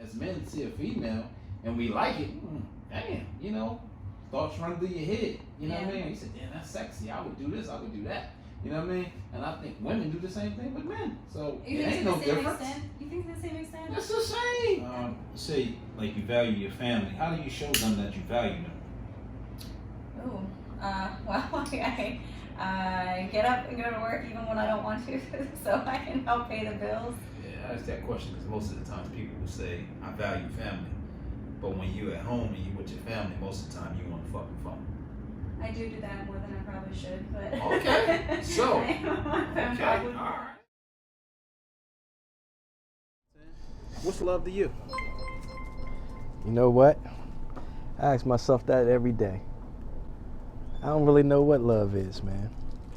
As men see a female and we like it, damn, thoughts run through your head. You know what I mean? You said, damn, that's sexy. I would do this, I would do that. You know what I mean? And I think women do the same thing with men. So it ain't no difference. You think to the same extent? It's the same. Say, like, you value your family. How do you show them that you value them? Ooh, well, I get up and go to work even when I don't want to, so I can help pay the bills. Yeah, I asked that question because most of the times people will say, I value family. But when you're at home and you with your family, most of the time you want to fucking phone. I do that more than I probably should, but... Okay, so... Okay, alright. What's love to you? You know what? I ask myself that every day. I don't really know what love is, man.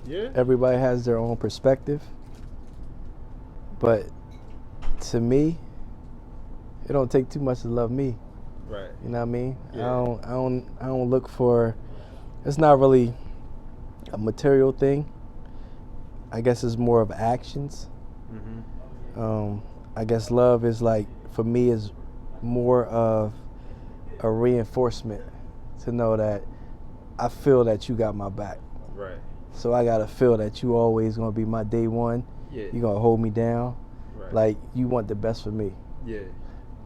Yeah? Everybody has their own perspective. But to me, it don't take too much to love me. Right. You know what I mean? Yeah. I don't look for, it's not really a material thing. I guess it's more of actions. Mm-hmm. I guess love is like, for me, is more of a reinforcement to know that I feel that you got my back. Right. So I gotta feel that you always gonna be my day one. Yeah. You're gonna hold me down. Right. Like, you want the best for me. Yeah.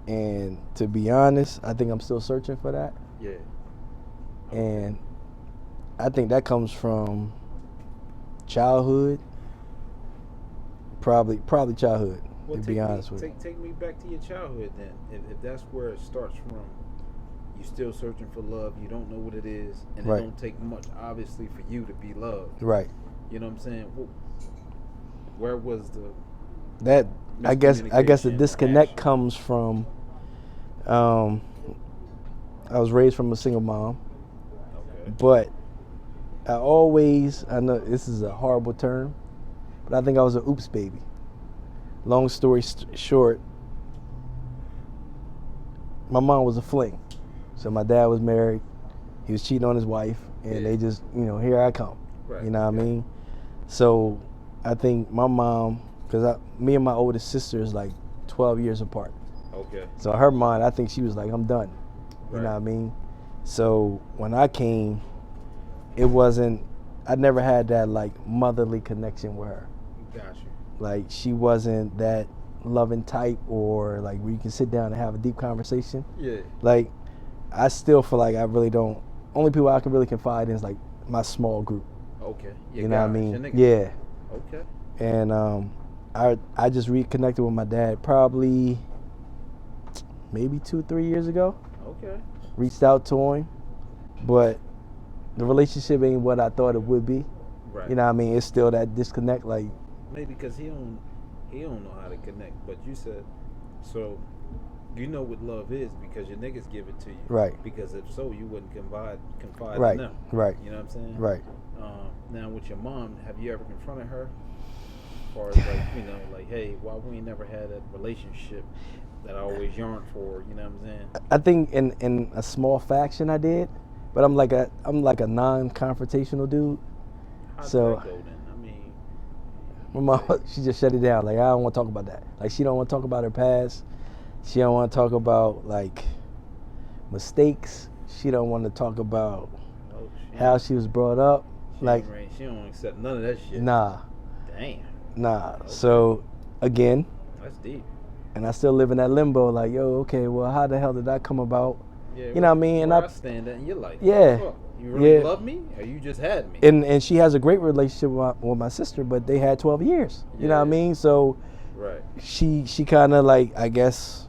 And to be honest, I think I'm still searching for that. Yeah. And I think that comes from childhood. Probably childhood, Well, to be honest with you. Take me back to your childhood then. If that's where it starts from, you're still searching for love, you don't know what it is, and Right. it don't take much, obviously, for you to be loved. Right. You know what I'm saying? Where was the... That, I guess the miscommunication, disconnect passion? comes from, I was raised from a single mom, Okay. but I know this is a horrible term, but I think I was an oops baby. Long story short, my mom was a fling. So my dad was married, he was cheating on his wife, and they just, here I come. Right. You know what I mean? So I think my mom, because me and my oldest sister is like 12 years apart. Okay. So in her mind, I think she was like, I'm done. You know what I mean? So when I came, I never had that like motherly connection with her. Got you. Like, she wasn't that loving type, or like where you can sit down and have a deep conversation. Yeah. Like, I still feel like I really don't, only people I can really confide in is like my small group. Okay. You know what I mean? Your niggas. Yeah. Okay. And I just reconnected with my dad probably maybe 2-3 years ago. Okay. Reached out to him, but the relationship ain't what I thought it would be. Right. You know what I mean? It's still that disconnect. Like, maybe because he don't know how to connect. But you said, so you know what love is because your niggas give it to you. Right. Because if so, you wouldn't confide right, in them. right, You know what I'm saying? right. Now with your mom, have you ever confronted her? Or like, hey, why we ain't never had a relationship that I always yearned for? You know what I'm saying? I think in a small faction I did, but I'm like a non-confrontational dude. How'd So that go then? I mean, my mom, she just shut it down. Like, I don't want to talk about that. Like, she don't want to talk about her past. She don't want to talk about like mistakes. She don't want to talk about how she was brought up. Like, she don't accept none of that shit. nah. Damn. Nah. So again, That's deep. and I still live in that limbo. Like, yo, okay, well, how the hell did that come about? Yeah, You know what I mean? And I stand there and you're like, Yeah. fuck, you really Yeah. love me, or you just had me? And she has a great relationship with my sister, but they had 12 years. You know what I Yeah. mean? So Right. she kind of like, I guess,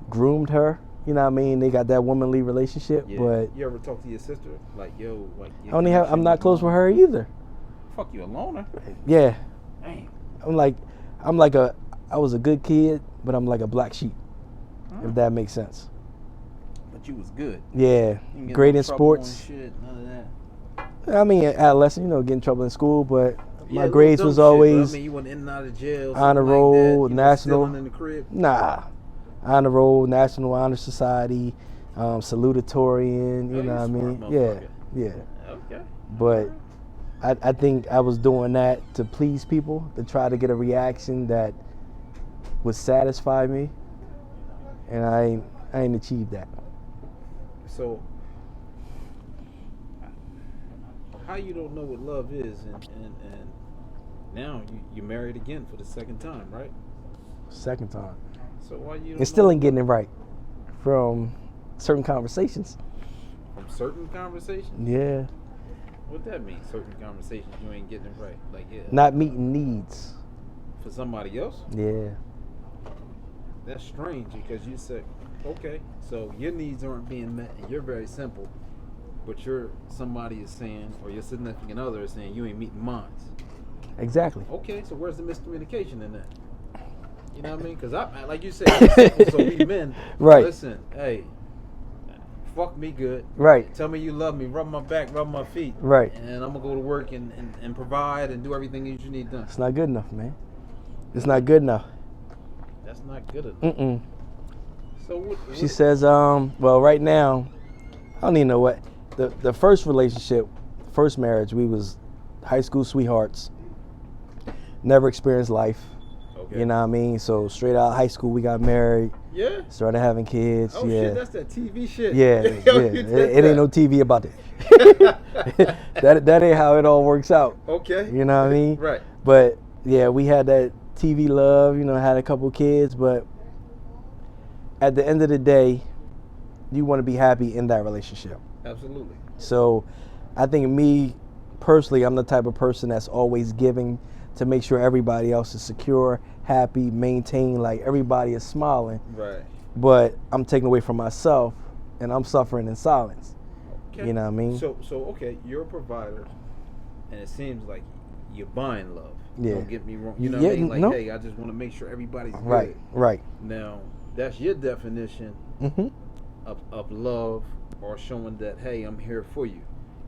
groomed her. You know what I mean? They got that womanly relationship, Yeah. but You ever talk to your sister? Like, yo, like, I'm not close with her either. Fuck, you a loner? Yeah. Damn. I was a good kid, but I'm like a black sheep, if that makes sense. But you was good. Yeah. You didn't get Great no in trouble sports. and shit, none of that. I mean, adolescent, get in trouble in school, but Yeah, my grades little was dumb shit, always but I mean, you went in and out of jail. honor something roll, like that. You was national. stealing in the crib. Nah. Honor roll, National Honor Society, salutatorian, you Oh, know what I you mean? smart Yeah, motherfucker. yeah. Okay. But I think I was doing that to please people, to try to get a reaction that would satisfy me. and I ain't achieved that. So, how you don't know what love is, and now you married again for the second time, right? Second time. So why you don't And still know ain't getting it right from certain conversations. from certain conversations? Yeah. What that mean? Certain conversations you ain't getting it right. Like Not meeting needs. for somebody else? Yeah. That's strange because you said, okay, so your needs aren't being met and you're very simple, but somebody is saying, or your significant other is saying you ain't meeting mine. Exactly. Okay, so where's the miscommunication in that? You know what I mean? Because I, like you said, I'm simple, so we men, Right. listen, hey, fuck me good. Right. Tell me you love me, rub my back, rub my feet. Right. And I'm going to go to work and provide and do everything that you need done. It's not good enough, man. It's not good enough. That's not good enough. Mm-mm. So what She says, well, right now, I don't even know what. The first relationship, first marriage, we was high school sweethearts. Never experienced life. Okay. You know what I mean? So straight out of high school, we got married. Yeah. Started having kids. Oh yeah. shit, that's that TV shit. Yeah, Yo, yeah. you did It ain't no that. TV about it. that ain't how it all works out. Okay. You know what I mean? Right. But yeah, we had that TV love. You know, had a couple kids, but at the end of the day, you want to be happy in that relationship. Absolutely. So, I think me personally, I'm the type of person that's always giving to make sure everybody else is secure, happy, maintained, like everybody is smiling. Right. But I'm taking away from myself, and I'm suffering in silence. Okay. You know what I mean? So okay, you're a provider, and it seems like you're buying love. Yeah. Don't get me wrong. You know Yeah, what I mean? Like, no. hey, I just want to make sure everybody's good. Right, right. Now, that's your definition Mm-hmm. of love, or showing that, hey, I'm here for you.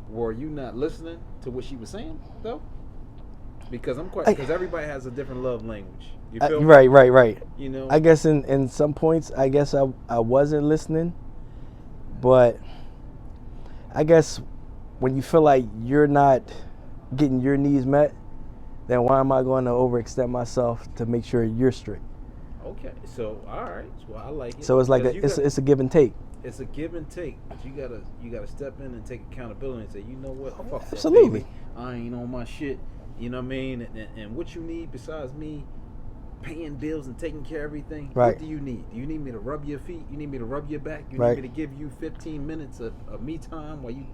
Were you not listening to what she was saying though? Because because everybody has a different love language. You feel me? Right. You know. I guess in some points, I guess I wasn't listening, but I guess when you feel like you're not getting your needs met, then why am I going to overextend myself to make sure you're straight? Okay, so all right, well I like it. So it's like Because it's a give and take. it's a give and take, but you gotta step in and take accountability and say, you know what, fuck that, Absolutely. baby. I ain't on my shit. You know what I mean? And what you need besides me paying bills and taking care of everything? Right. What do you need? Do you need me to rub your feet? You need me to rub your back? You Right. need me to give you 15 minutes of me time while you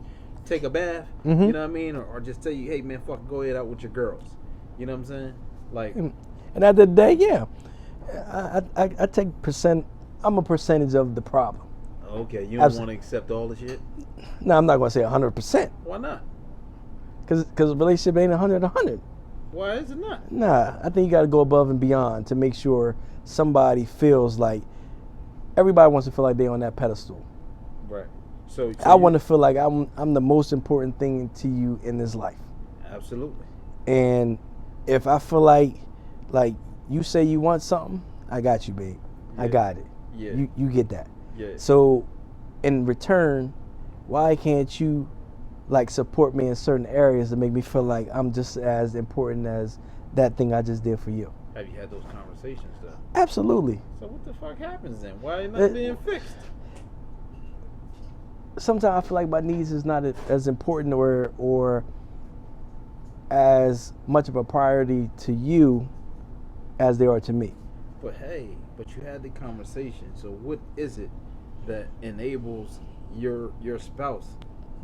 take a bath? Mhm. You know what I mean? Or just tell you, hey man, fuck, go ahead out with your girls. You know what I'm saying? Like, And at the end of the day, yeah, I take I'm a percentage of the problem. okay, you don't Abs- want to accept all the shit? Now I'm not going to say 100%, Why not? because a relationship ain't 100. Why is it not? Nah, I think you got to go above and beyond to make sure somebody feels like everybody wants to feel like they're on that pedestal. Right. So I want to feel like I'm the most important thing to you in this life. Absolutely. And if I feel like you say you want something, I got you, babe. I Yeah. got it. Yeah. You get that. Yeah. So in return, why can't you like support me in certain areas to make me feel like I'm just as important as that thing I just did for you? Have you had those conversations though? Absolutely. So what the fuck happens then? Why are they Uh, not being fixed? Sometimes I feel like my needs is not as important or as much of a priority to you as they are to me. But hey, but you had the conversation. So what is it that enables your spouse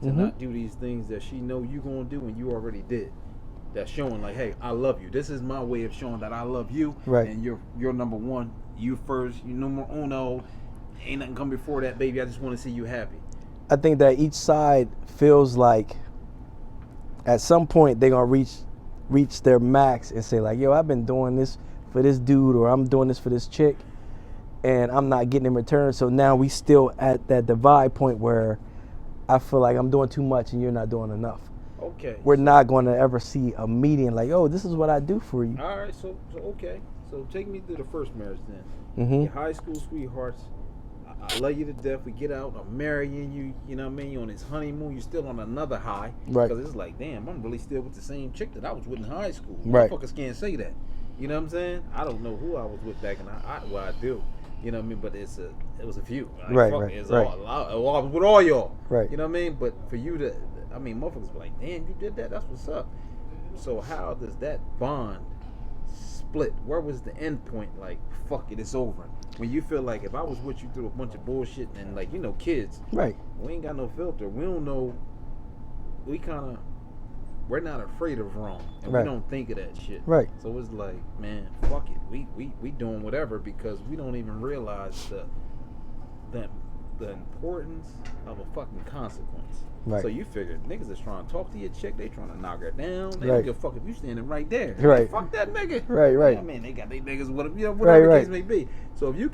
to Mhm. not do these things that she know you gonna do and you already did? That's showing like, hey, I love you. This is my way of showing that I love you. Right. And you're number one. You first. You numero uno. Ain't nothing come before that, baby. I just want to see you happy. I think that each side feels like at some point they're gonna reach their max and say like, yo, I've been doing this for this dude, or I'm doing this for this chick, and I'm not getting in return. So now we still at that divide point where I feel like I'm doing too much and you're not doing enough. Okay. We're not going to ever see a median like, oh, this is what I do for you. All right. So okay. So take me through the first marriage then. Mm-hmm. Your high school sweethearts. I love you to death. We get out. I'm marrying you. You know what I mean? You're on this honeymoon. You're still on another high. Right. Because it's like, damn, I'm really still with the same chick that I was with in high school. Right. Motherfuckers can't say that. You know what I'm saying? I don't know who I was with back in well, I do. You know what I mean? But it was a few. Like, Right, fuck right, it, it's right. all with all y'all. Right. You know what I mean? But for you to, I mean, motherfuckers be like, damn, you did that. That's what's up. So how does that bond split? Where was the end point? Like, fuck it, it's over. When you feel like if I was with you through a bunch of bullshit and like, you know, kids, Right. we ain't got no filter. We don't know. We're not afraid of wrong, and Right. we don't think of that shit. Right. So it's like, man, fuck it. We doing whatever because we don't even realize the importance of a fucking consequence. Right. So you figure niggas is trying to talk to your chick, they trying to knock her down. They Right. don't give a fuck if you standing right there. Right. Fuck that nigga. Right, right. I mean, they got their niggas, whatever, you know, whatever Right, the case right. may be. So if you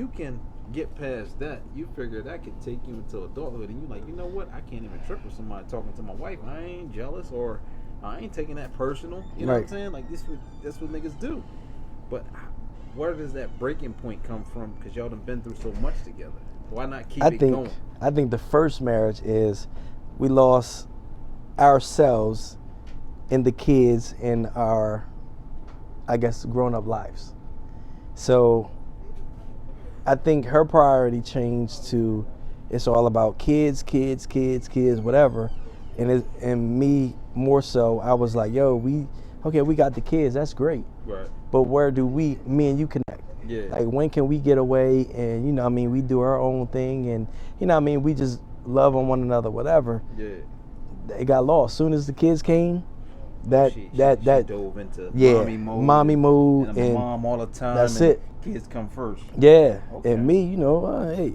can get past that, you figure that could take you into adulthood, and you like, you know what? I can't even trip with somebody talking to my wife. I ain't jealous, or I ain't taking that personal. You know what I'm Right. saying? Like that's what niggas do. But where does that breaking point come from? Because y'all done been through so much together. Why not keep it going? I think the first marriage is we lost ourselves in the kids in our, I guess, grown up lives. So I think her priority changed to it's all about kids, whatever. And me more so, I was like, yo, we got the kids, that's great. Right. But where do me and you connect? Yeah. Like, when can we get away and, you know what I mean, we do our own thing and, you know what I mean, we just love on one another, whatever. Yeah. It got lost. Soon as the kids came, She that dove into yeah, mommy mode. and I'm a mom all the time. that's and it. Kids come first. Yeah. Okay. And me, you know, hey,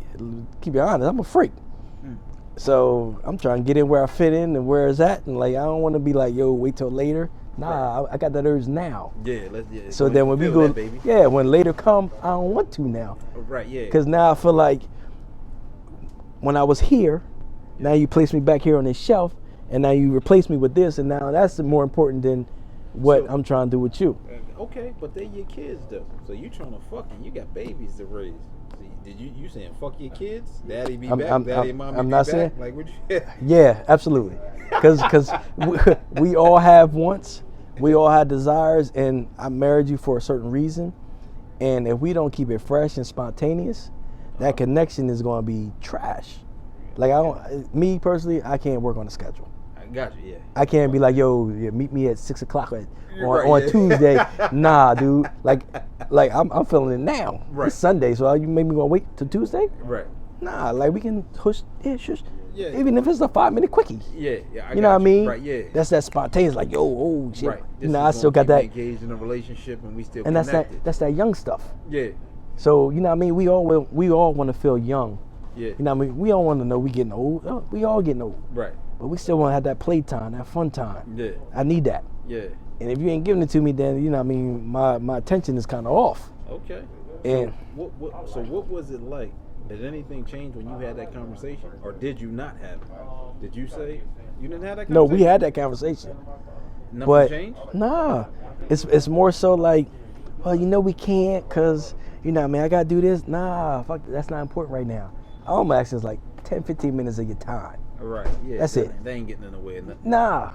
keep it honest, I'm a freak. Mm. So I'm trying to get in where I fit in and where it's at, and like I don't want to be like, yo, wait till later. Nah, I got that urge now. Yeah, So then when we go, that, baby. yeah, when later come, I don't want to now. Right, yeah. Because now I feel like when I was here, now you place me back here on this shelf, and now you replace me with this, and now that's more important than what So- I'm trying to do with you. Okay, but they your kids though. So you trying to fuck and you got babies to raise. So did you saying fuck your kids? Daddy be back. Daddy and mommy I'm be not back. saying- Like would you? Yeah, absolutely. Because we all have wants, we all have desires, and I married you for a certain reason. And if we don't keep it fresh and spontaneous, that connection is going to be trash. Like me personally, I can't work on a schedule. I got you. Yeah. I can't be like, yo, yeah, meet me at 6 o'clock on Right, yeah. Tuesday. Nah, dude. Like I'm feeling it now. Right. It's Sunday, so you make me want to wait till Tuesday? Right. Nah, like we can push. Yeah, shush. Yeah. Even if it's a 5-minute quickie. Yeah. You know what I mean? Right. Yeah. That's that spontaneous. Like, yo, oh shit. right. You know, I still got that, engaged in a relationship and we still and connected. that's that young stuff. Yeah. So you know what I mean? We all want to feel young. Yeah. You know what I mean? We don't want to know we getting old. Oh, we all getting old. Right. But we still want to have that playtime, that fun time. Yeah. I need that. Yeah. And if you ain't giving it to me, then you know what I mean, my attention is kind of off. Okay. And So what was it like? Did anything change when you had that conversation, or did you not have it? Did you say you didn't have that conversation? no, we had that conversation. Nothing But changed. nah, it's more so like, well, you know, we can't cause you know what I mean, I gotta do this. Nah, fuck, that's not important right now. All I'm asking is like 10-15 minutes of your time. Right. Yeah. That's it. They ain't getting in the way of nothing. Nah.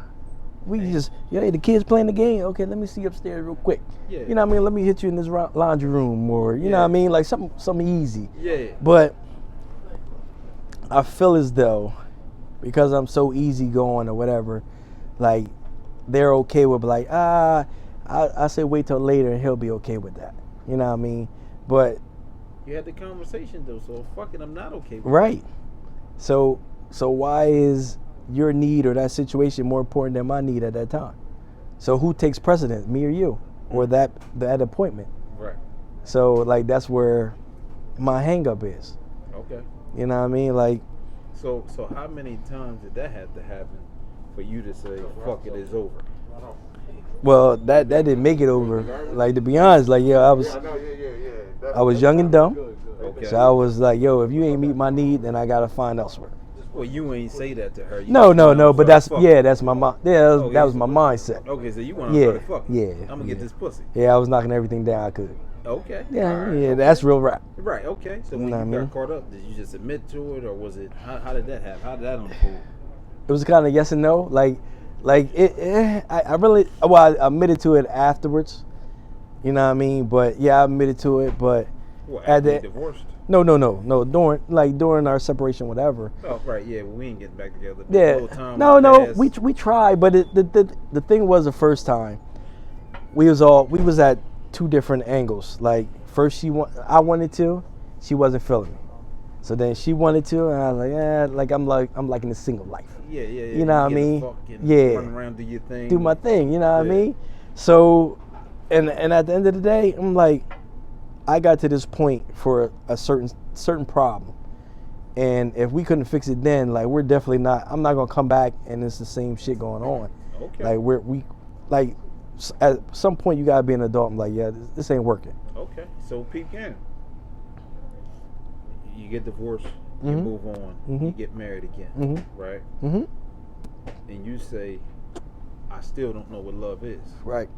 We just, hey, the kids playing the game. Okay, let me see upstairs real quick. Yeah. You know what I mean? Let me hit you in this laundry room, or you know what I mean? Like something easy. Yeah. But I feel as though because I'm so easygoing or whatever, like they're okay with like, I say wait till later and he'll be okay with that. You know what I mean? But You had the conversation though, so fuck it, I'm not okay with right. So why is your need or that situation more important than my need at that time? So who takes precedence, me or you, or that appointment? it. Right. So like that's where my hang up is. Okay. You know what I mean? Like So how many times did that have to happen for you to say fuck it, it's over? well, that didn't make it over. Like to be honest, like yeah, I was young and dumb. Okay. So I was like, yo, if you ain't meet my need, then I gotta find elsewhere. Well, you ain't say that to her. You No, just but started fucking. that's my mind. Yeah, that was my mindset. Okay, so you want to Yeah, start fucking. yeah, I'm gonna get yeah. this pussy. Yeah, I was knocking everything down I could. Okay. Yeah, Alright, yeah, okay. that's real rap. Right. Okay. So when Know what I you mean? got caught up, did you just admit to it, or was it? How did that happen? How did that unfold? It was kind of yes and no. Like I really, well, I admitted to it afterwards. You know what I mean? But yeah, I admitted to it. But What, At after the- they divorced? No. During our separation, whatever. Oh, right, yeah, well, we ain't getting back together. A Yeah. little time No. passed. We tried, but the thing was the first time we was at two different angles. Like first I wanted to, she wasn't feeling me. So then she wanted to, and I was like, yeah, I'm liking the single life. Yeah. You know what I get the mean? fuck and Yeah. Run around, do your thing. Do my thing, you know what I Yeah. mean? So, and at the end of the day, I'm like, I got to this point for a certain problem, and if we couldn't fix it then, like we're definitely not. I'm not gonna come back and it's the same shit going on. Okay. Like at some point you gotta be an adult. I'm like, yeah, this ain't working. Okay, so peep game. You get divorced, you Mhm. move on, you Mhm. get married again, Mhm. right? Mm-hmm. And you say, I still don't know what love is. Right.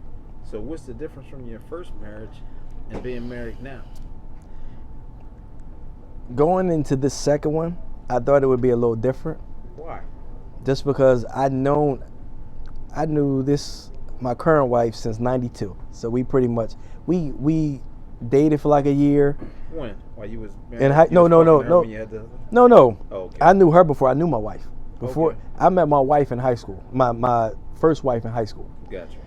So what's the difference from your first marriage and being married now? Going into this second one, I thought it would be a little different, Why? just because I knew my current wife since '92. So we pretty much we dated for like a year. When? While you was married? And how- You no, was no, fucking no, her no. when you had the- No. Oh, okay. I knew her before I knew my wife. Before Okay. I met my wife in high school. My first wife in high school. Gotcha.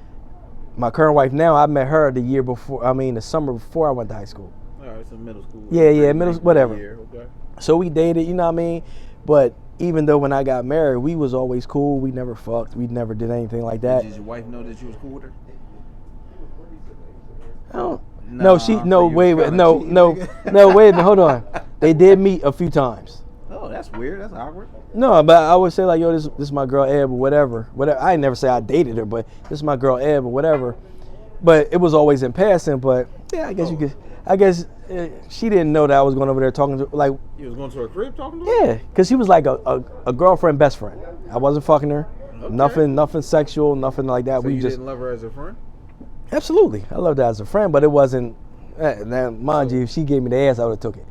My current wife now, I met her the summer before I went to high school. All right, so middle school. Yeah, whatever. Year, okay. So we dated, you know what I mean? But even though when I got married, we was always cool. We never fucked. We never did anything like that. Did your wife know that you was cool with her? I don't- Nah, no, so no, you wait, was wait, kinda no, cheating, no, nigga. no, wait a minute, hold on. They did meet a few times. Oh, that's weird. That's awkward. No, but I would say like, yo, this is my girl Eb or whatever. I ain't never say I dated her, but this is my girl Eb or whatever. But it was always in passing. But yeah, I guess you could. I guess she didn't know that I was going over there talking to like, You was going to her crib talking to her? yeah, because she was like a girlfriend, best friend. I wasn't fucking her. Okay. Nothing sexual, nothing like that. So we you just didn't love her as a friend? absolutely. I loved her as a friend, but it wasn't. Now, mind you, if she gave me the ass, I would have took it.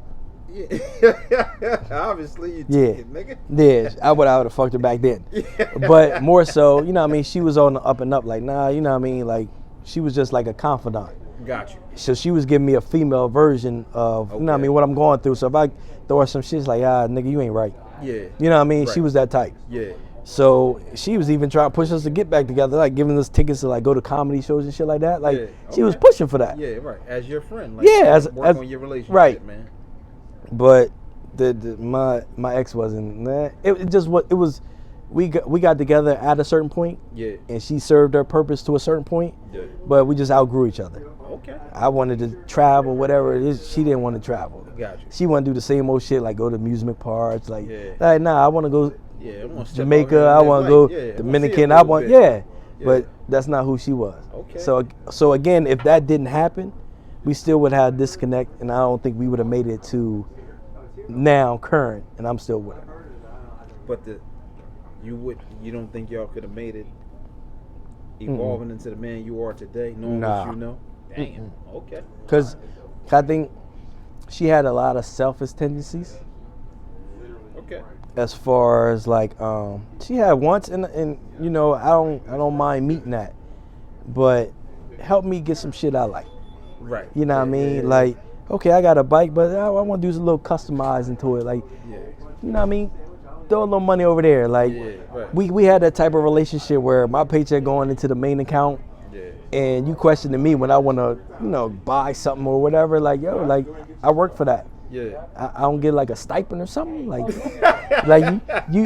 Yeah. Obviously, you took Yeah. it, nigga. Yeah, I would have fucked her back then. But more so, you know what I mean, she was on the up and up, like, nah, you know what I mean, like, she was just like a confidant. Got you. So she was giving me a female version of, you know what I Okay. mean, what I'm going through. So if I throw her some shit, it's like, nigga, you ain't right. Yeah. You know what I mean? She Right. was that type. Yeah. So she was even trying to push us to get back together, like giving us tickets to like go to comedy shows and shit like that. Like Yeah, she was okay. pushing for that. Yeah, right. As your friend. Like, Yeah, work as on your relationship, right. man. But my ex wasn't. It just what it was. We got together at a certain point, Yeah. and she served her purpose to a certain point, Yeah. but we just outgrew each other. Okay. I wanted to travel, whatever it is. She didn't want to travel. Got you. She wanted to do the same old shit, like go to amusement parks, like, Yeah. like nah, I want to go Yeah. I wanna step out Jamaica, here and I live want to life. go Yeah, I wanna see Dominican, a I little want, bit. yeah. Yeah. But that's not who she was. Okay. So again, if that didn't happen, we still would have a disconnect, and I don't think we would have made it to now current, and I'm still with her. But you don't think y'all could have made it evolving into the man you are today, knowing Nah. what you know? Damn. Okay. Because I think she had a lot of selfish tendencies Okay. as far as like she had once, and you know I don't mind meeting that, but help me get some shit I like. Right. You know what I Yeah, mean? yeah, Like, okay, I got a bike, but I want to do a little customizing to it. Like, yeah. you know what I mean? Throw a little money over there. Like, Yeah, right. we had that type of relationship where my paycheck going into the main account, Yeah. and you questioning me when I want to, buy something or whatever. Like, yo, like I work for that. Yeah. I don't get like a stipend or something. Like, like you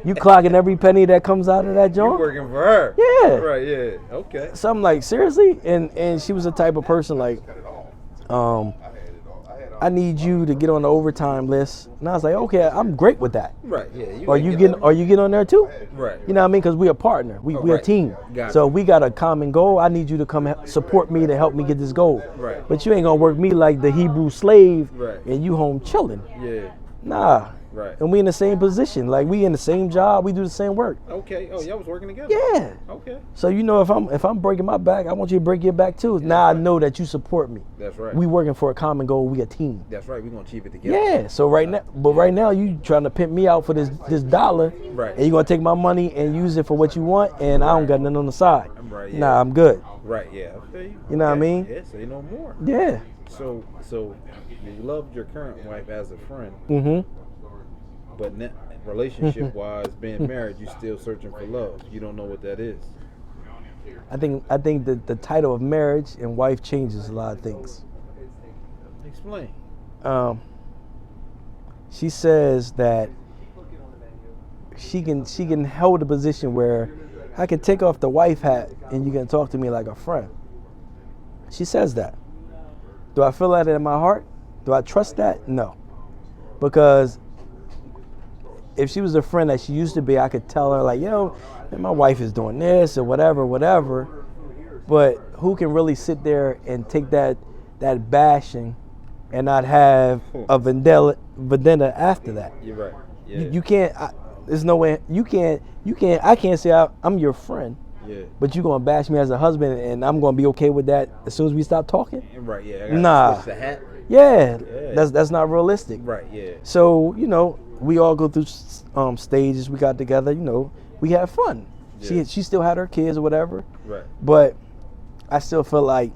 you clocking every penny that comes out of that You joint. working for her? Yeah. Right. Yeah. Okay. So I'm like, seriously? And she was the type of person like, I need you to get on the overtime list. And I was like, okay, I'm great with that. Right. Yeah. Are you getting on there too? Right. You know what I mean? Because we a partner. We a right. team. Got So it. we got a common goal. I need you to come support me to help me get this goal. Right. But you ain't gonna work me like the Hebrew slave Right. and you home chilling. Yeah. Nah. Right. And we in the same position. Like we in the same job. We do the same work. Okay. Oh, y'all was working together. Yeah. Okay. So if I'm breaking my back, I want you to break your back too. Now I know that you support me. That's right. We working for a common goal. We a team. That's right. We're gonna achieve it together. Yeah. So right now you trying to pimp me out for this dollar, Right. and you gonna take my money and use it for what you want, and I don't got nothing on the side. Right, yeah. Nah, I'm good. Right. Yeah. I feel you. You know what I mean? Yeah. Say no more. Yeah. So you loved your current wife as a friend, Mm-hmm. but relationship wise, being married, you still searching for love. You don't know what that is. I think that the title of marriage and wife changes a lot of things. Explain. She says that she can hold a position where I can take off the wife hat and you can talk to me like a friend. She says that. Do I feel that in my heart? Do I trust that? No. Because if she was a friend that she used to be, I could tell her like, yo, man, my wife is doing this or whatever. But who can really sit there and take that bashing and not have a vendetta after that? You're right. Yeah. You can't. There's no way. You can't. I can't say I'm your friend. Yeah. But you gonna bash me as a husband, and I'm gonna be okay with that as soon as we stop talking? Right. Yeah. I gotta Nah. switch the hat. Yeah. Yeah. That's not realistic. Right. Yeah. So we all go through stages. We got together. We had fun. Yeah. She still had her kids or whatever. Right. But I still feel like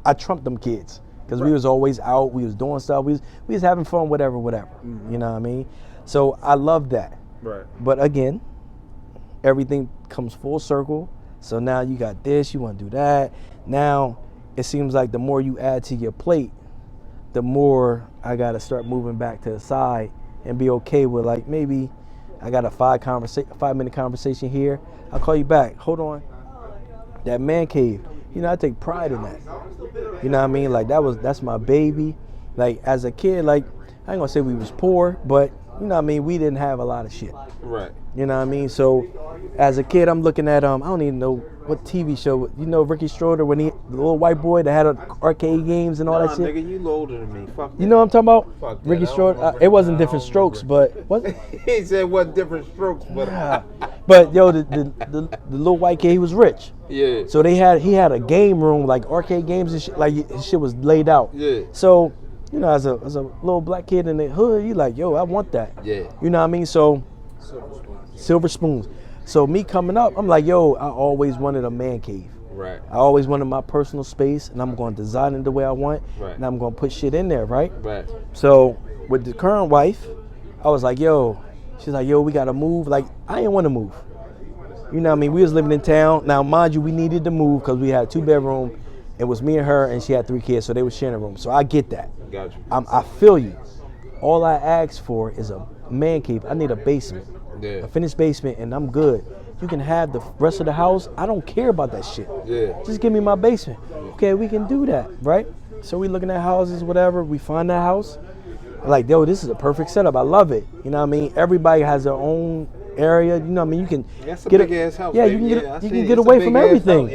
I trumped them kids because we was always out. We was doing stuff. We was having fun. Whatever. Mm-hmm. You know what I mean? So I love that. Right. But again, everything comes full circle. So now you got this, you want to do that. Now it seems like the more you add to your plate, the more I got to start moving back to the side and be okay with like maybe I got a 5-minute conversation here. I'll call you back. Hold on. That man cave. I take pride in that. You know what I mean? Like that's my baby. Like as a kid, like I ain't gonna say we was poor, but you know what I mean, we didn't have a lot of shit. Right. You know what I mean? So as a kid, I'm looking at I don't even know what TV show. Ricky Schroeder, when the little white boy that had arcade games and all that shit. Nigga, you older than me. Fuck that. You know what I'm talking about? Fuck that. Ricky I don't Schroeder. remember. It wasn't Nah, I Different don't Strokes, remember. but what? He said what different strokes, but But yo, the little white kid, he was rich. yeah. So he had a game room, like arcade games and shit. Like his shit was laid out. Yeah. So as a little black kid in the hood, you like, yo, I want that. Yeah. You know what I mean? So silver spoons. So me coming up, I'm like, yo, I always wanted a man cave. Right. I always wanted my personal space, and I'm going to design it the way I want, Right. and I'm going to put shit in there, right? Right. So with the current wife, I was like, yo, she's like, yo, we got to move. Like, I didn't want to move. You know what I mean? We was living in town. Now, mind you, we needed to move because we had a 2-bedroom. It was me and her, and she had 3 kids, so they were sharing a room. So I get that. Got you. I feel you. All I ask for is a man cave. I need a basement. Yeah. A finished basement, and I'm good. You can have the rest of the house. I don't care about that shit. Yeah. Just give me my basement. Okay, we can do that, right? So we looking at houses, whatever. We find that house. Like, yo, this is a perfect setup. I love it. You know what I mean? Everybody has their own area. You know what I mean? You can That's a get big ass house. Yeah, baby. you can I get see you can it. get It's a away big from ass everything. house.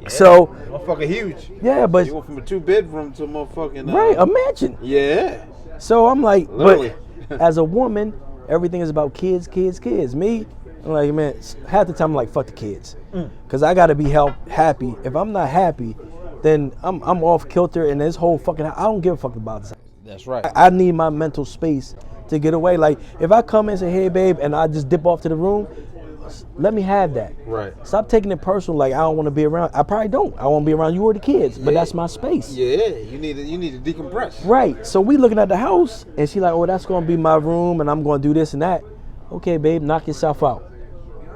Yeah. So Motherfucker huge. yeah, but You went from a 2-bedroom to a motherfucking right, imagine. Yeah. So I'm like, Literally. but as a woman, everything is about kids. Me, I'm like, man, half the time I'm like, fuck the kids. Because I got to be happy. If I'm not happy, then I'm off kilter, and this whole fucking, I don't give a fuck about this. That's right. I need my mental space to get away. Like, if I come in and say, hey, babe, and I just dip off to the room, let me have that. Right. Stop taking it personal, like I don't want to be around. I probably don't. I want to be around you or the kids, but that's my space. Yeah. You need to decompress. Right. So we looking at the house, and she like, oh, that's going to be my room, and I'm going to do this and that. Okay, babe, knock yourself out.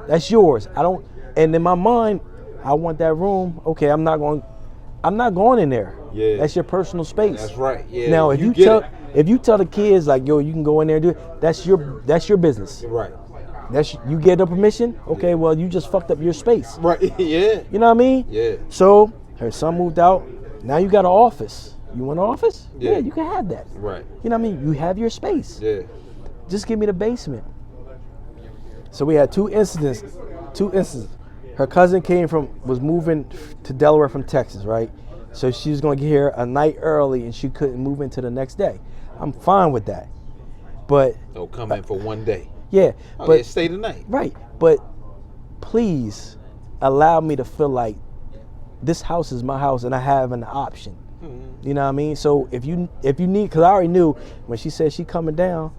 That's yours. I don't. And in my mind, I want that room. Okay, I'm not going in there. Yeah. That's your personal space. That's right. Yeah. Now, if you get tell the kids like, yo, you can go in there and do it, that's your business. it. Right. You get the permission. Okay, well, you just fucked up your space. Right. Yeah. You know what I mean? Yeah. So her son moved out. Now you got an office. You want an office? Yeah. You can have that. Right. You know what I mean? You have your space. Yeah. Just give me the basement. So we had two incidents. Her cousin was moving to Delaware from Texas, right? So she was going to get here a night early, and she couldn't move into the next day. I'm fine with that. But Oh, come in for one day. yeah, Oh, but yeah, stay the night. right. But please allow me to feel like this house is my house and I have an option. You know what I mean? So if you need, because I already knew when she said she coming down,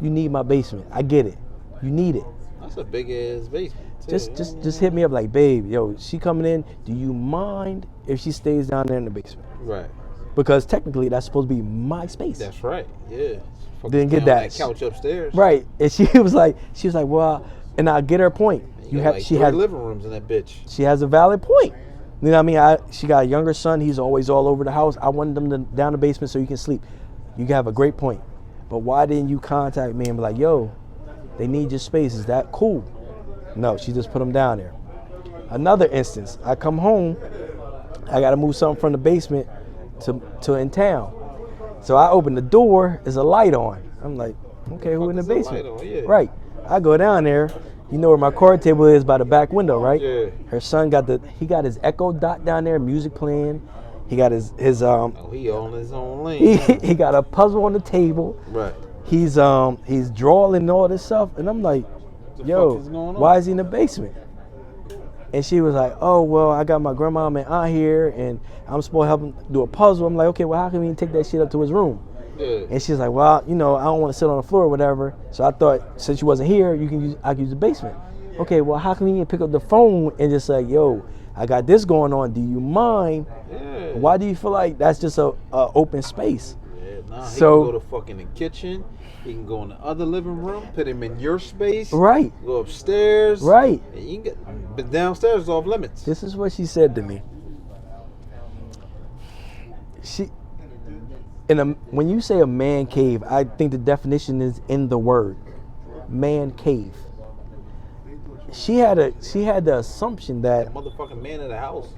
you need my basement. I get it. You need it. That's a big ass basement. Too. Just hit me up like, babe, yo, she coming in. Do you mind if she stays down there in the basement? Right. Because technically that's supposed to be my space. That's right. Yeah. Didn't get that. Couch upstairs. Right. And she was like, well, and I get her point. You have like 3 living rooms in that bitch. She has a valid point. You know what I mean? She got a younger son. He's always all over the house. I wanted them to down the basement so you can sleep. You have a great point. But why didn't you contact me and be like, yo, they need your space. Is that cool? No, she just put them down there. Another instance, I come home, I got to move something from the basement to in town. So I open the door, there's a light on. I'm like, okay, who in the basement? Yeah. Right. I go down there. You know where my card table is by the back window, right? Yeah. Her son got his Echo Dot down there, music playing. He got his he on his own lane. he got a puzzle on the table. Right. He's drawing and all this stuff, and I'm like, yo, why is he in the basement? And she was like, oh, well, I got my grandma and aunt here, and I'm supposed to help him do a puzzle. I'm like, okay, well, how can we take that shit up to his room? Yeah. And she's like, well, you know, I don't want to sit on the floor or whatever. So I thought, since you wasn't here, I could use the basement. Okay, well, how can we pick up the phone and just say, yo, I got this going on. Do you mind? Yeah. Why do you feel like that's just a open space? Yeah, nah, he so, can go to fucking the kitchen. He can go in the other living room, put him in your space. Right. Go upstairs. Right. And you can get, but downstairs is off limits. This is what she said to me. When you say a man cave, I think the definition is in the word, man cave. She had the assumption that motherfucking man in the house.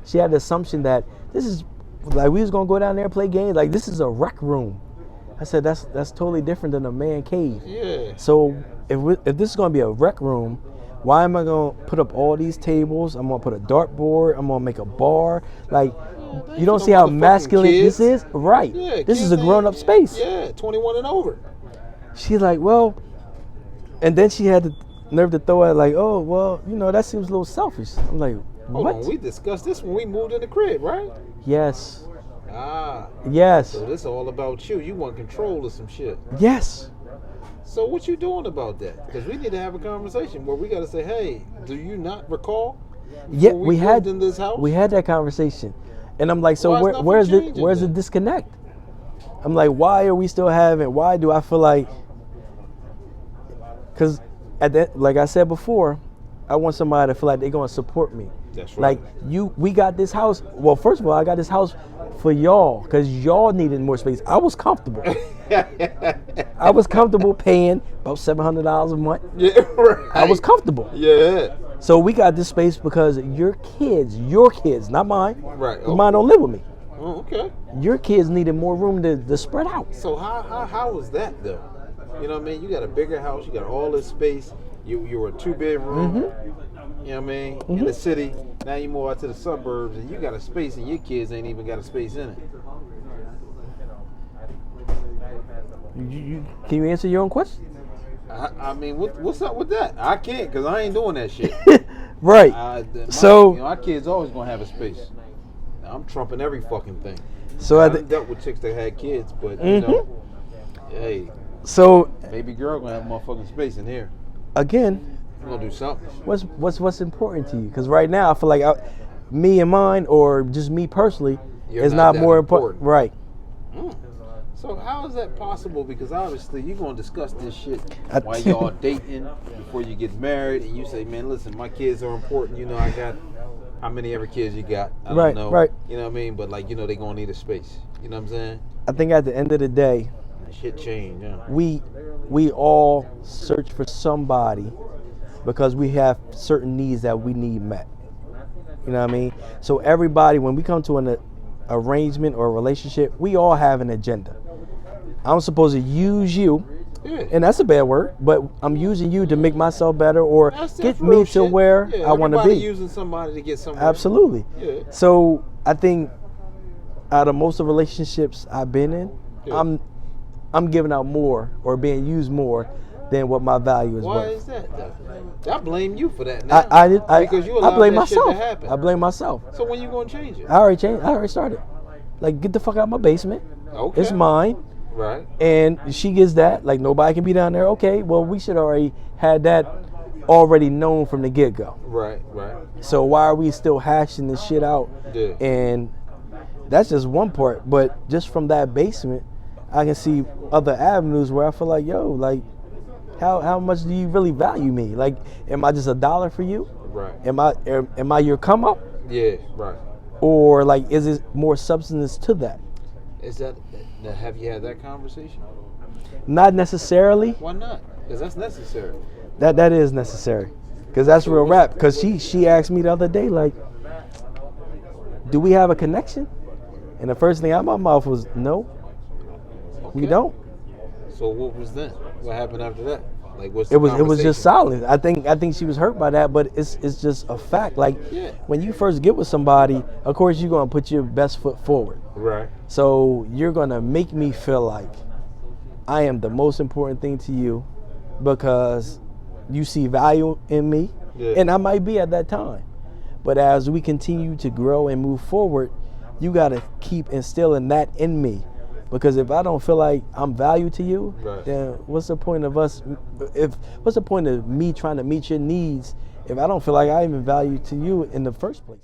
She had the assumption that this is like we was gonna go down there and play games. Like this is a rec room. I said that's totally different than a man cave. Yeah. So if this is gonna be a rec room, why am I gonna put up all these tables? I'm gonna put a dartboard. I'm gonna make a bar. Like you don't see how masculine this is, right? Yeah, this is a grown-up space. Yeah, 21 and over. She's like, well, and then she had the nerve to throw out like, oh, well, you know, that seems a little selfish. I'm like, what? Hold on, we discussed this when we moved in the crib, right? Yes. Ah. Yes. So this is all about you. You want control of some shit. Yes. So what you doing about that? Because we need to have a conversation where we got to say, hey, do you not recall? Yeah, we had in this house? We had that conversation, and I'm like, so where's the disconnect? I'm like, why are we still having? Why do I feel like? Because like I said before, I want somebody to feel like they're gonna support me. That's right. Like we got this house. Well, first of all, I got this house for y'all because y'all needed more space. I was comfortable. I was comfortable paying about $700 a month. Yeah, right. I was comfortable. Yeah. So we got this space because your kids, not mine. Right. Okay. Mine don't live with me. Oh, okay. Your kids needed more room to spread out. So how was that though? You know what I mean? You got a bigger house. You got all this space. You were a 2-bedroom. Mm-hmm. You know what I mean? Mm-hmm. In the city. Now you move out to the suburbs and you got a space and your kids ain't even got a space in it. Can you answer your own question? I mean, what's up with that? I can't because I ain't doing that shit. Right. My kids always gonna have a space. I'm trumping every fucking thing. So I dealt with chicks that had kids, but you know, hey. So baby girl gonna have motherfucking space in here. Again, we're gonna do something. What's important to you? Because right now I feel like me and mine, or just me personally, is not more important. Right. So how is that possible? Because obviously you're gonna discuss this shit while y'all dating before you get married, and you say, "Man, listen, my kids are important. You know, I got how many ever kids you got? I don't know. Right. You know what I mean? But like, you know, they gonna need a space. You know what I'm saying? I think at the end of the day, shit change. Yeah. We all search for somebody because we have certain needs that we need met. You know what I mean? So everybody, when we come to an arrangement or a relationship, we all have an agenda. I'm supposed to use you, and that's a bad word, but I'm using you to make myself better or get me to where I want to be. Using somebody to get somewhere. Absolutely. Yeah. So I think out of most of the relationships I've been in, I'm giving out more or being used more than what my value is worth. Why is that though? I blame you for that now. Because you allowed I blame that myself. Shit to happen. I blame myself. So when you gonna change it? I already started. Like, get the fuck out of my basement. Okay. It's mine. Right. And she gets that. Like, nobody can be down there. Okay, well, we should already had that already known from the get-go. Right. Right. So why are we still hashing this shit out? Yeah. And that's just one part. But just from that basement, I can see other avenues where I feel like, yo, like, how much do you really value me? Like, am I just a dollar for you? Right. Am I your come up? Yeah. Right. Or like, is it more substance to that? Is that? Have you had that conversation? Not necessarily. Why not? Because that's necessary. That is necessary. Because that's real rap. Because she asked me the other day, like, do we have a connection? And the first thing out of my mouth was, no, we Okay. don't. So what was then? What happened after that? Like, what's the It was just conversation? silence. I think she was hurt by that, but it's just a fact. Like, Yeah. when you first get with somebody, of course you're gonna put your best foot forward. Right. So you're gonna make me feel like I am the most important thing to you because you see value in me, Yeah. and I might be at that time. But as we continue to grow and move forward, you gotta keep instilling that in me. Because if I don't feel like I'm valued to you, Right. then what's the point of what's the point of me trying to meet your needs if I don't feel like I even value to you in the first place?